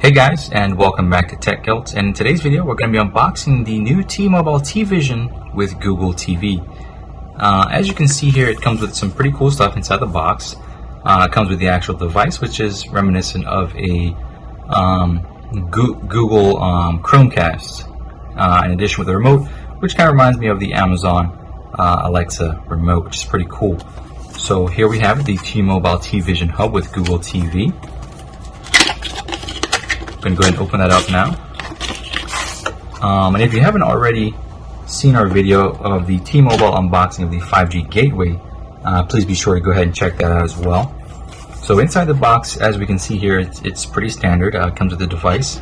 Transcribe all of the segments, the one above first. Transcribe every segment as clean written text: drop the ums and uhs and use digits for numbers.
Hey guys, and welcome back to Tech Guilt. And in today's video, we're going to be unboxing the new T-Mobile TVision with Google TV. As you can see here, it comes with some pretty cool stuff inside the box. It comes with the actual device, which is reminiscent of a Google Chromecast. In addition with the remote, which kind of reminds me of the Amazon Alexa remote, which is pretty cool. So here we have the T-Mobile TVision hub with Google TV. I'm going to go ahead and open that up now. And if you haven't already seen our video of the T-Mobile unboxing of the 5G gateway, please be sure to go ahead and check that out as well. So inside the box, as we can see here, it's pretty standard. It comes with the device,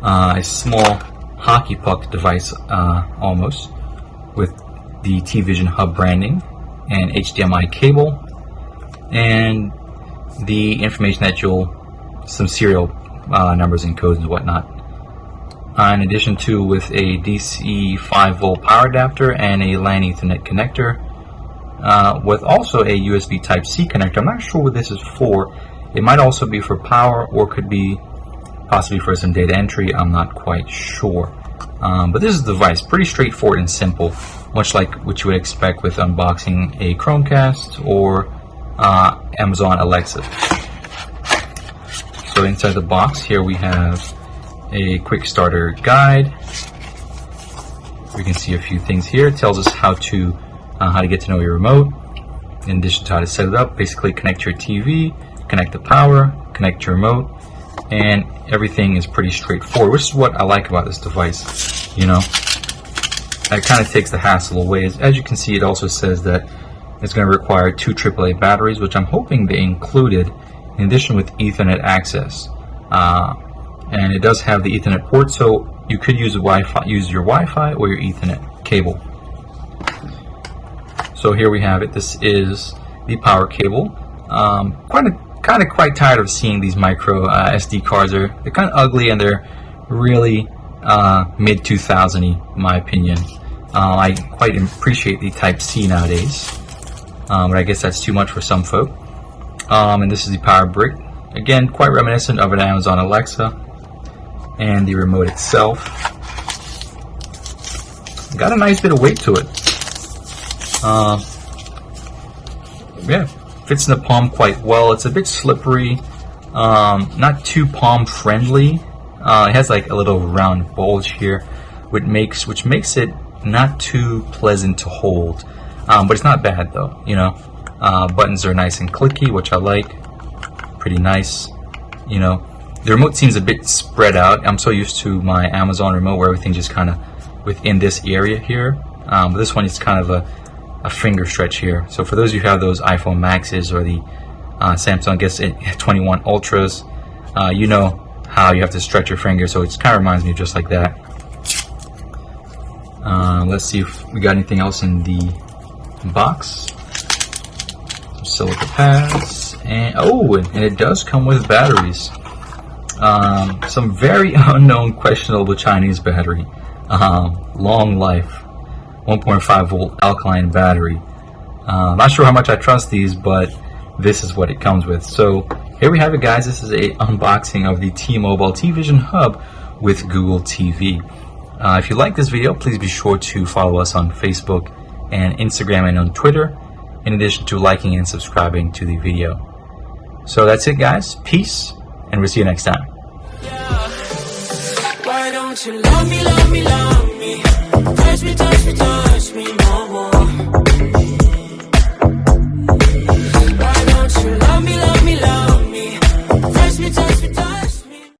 a small hockey puck device almost, with the TVision hub branding and HDMI cable, and the information that some serial numbers and codes and whatnot. In addition to with a DC 5-volt power adapter and a LAN Ethernet connector, with also a USB Type-C connector. I'm not sure what this is for. It might also be for power, or could be possibly for some data entry. I'm not quite sure. But this is the device, pretty straightforward and simple, much like what you would expect with unboxing a Chromecast or Amazon Alexa. So inside the box here we have a quick starter guide. We can see a few things here. It tells us how to get to know your remote, in addition to how to set it up. Basically connect your TV, connect the power, connect your remote, and everything is pretty straightforward, which is what I like about this device. You know, it kind of takes the hassle away. As you can see, it also says that it's going to require 2 AAA batteries, which I'm hoping they included, in addition with Ethernet access. And it does have the Ethernet port, so you could use your Wi-Fi or your Ethernet cable. So here we have it. This is the power cable. Kind of quite tired of seeing these micro SD cards. They're kind of ugly, and they're really mid 2000-y, in my opinion. I quite appreciate the Type-C nowadays, but I guess that's too much for some folk. And this is the power brick. Again, quite reminiscent of an Amazon Alexa. And the remote itself got a nice bit of weight to it. Yeah, fits in the palm quite well. It's a bit slippery, not too palm friendly. It has like a little round bulge here, which makes it not too pleasant to hold. But it's not bad though, you know. Buttons are nice and clicky, which I like. Pretty nice, you know. The remote seems a bit spread out. I'm so used to my Amazon remote where everything just kind of within this area here. But this one is kind of a finger stretch here. So for those of you who have those iPhone Maxes or the Samsung, I guess 21 Ultras, you know how you have to stretch your finger. So it kind of reminds me of just like that. Let's see if we got anything else in the box. Silica pads, and it does come with batteries. Some very unknown, questionable Chinese battery. Long life, 1.5 volt alkaline battery. Not sure how much I trust these, but this is what it comes with. So here we have it, guys. This is a unboxing of the T-Mobile TVision hub with Google TV. If you like this video, please be sure to follow us on Facebook and Instagram and on Twitter, in addition to liking and subscribing to the video. So that's it, guys. Peace, and we'll see you next time. Why don't you love me, love me, love me?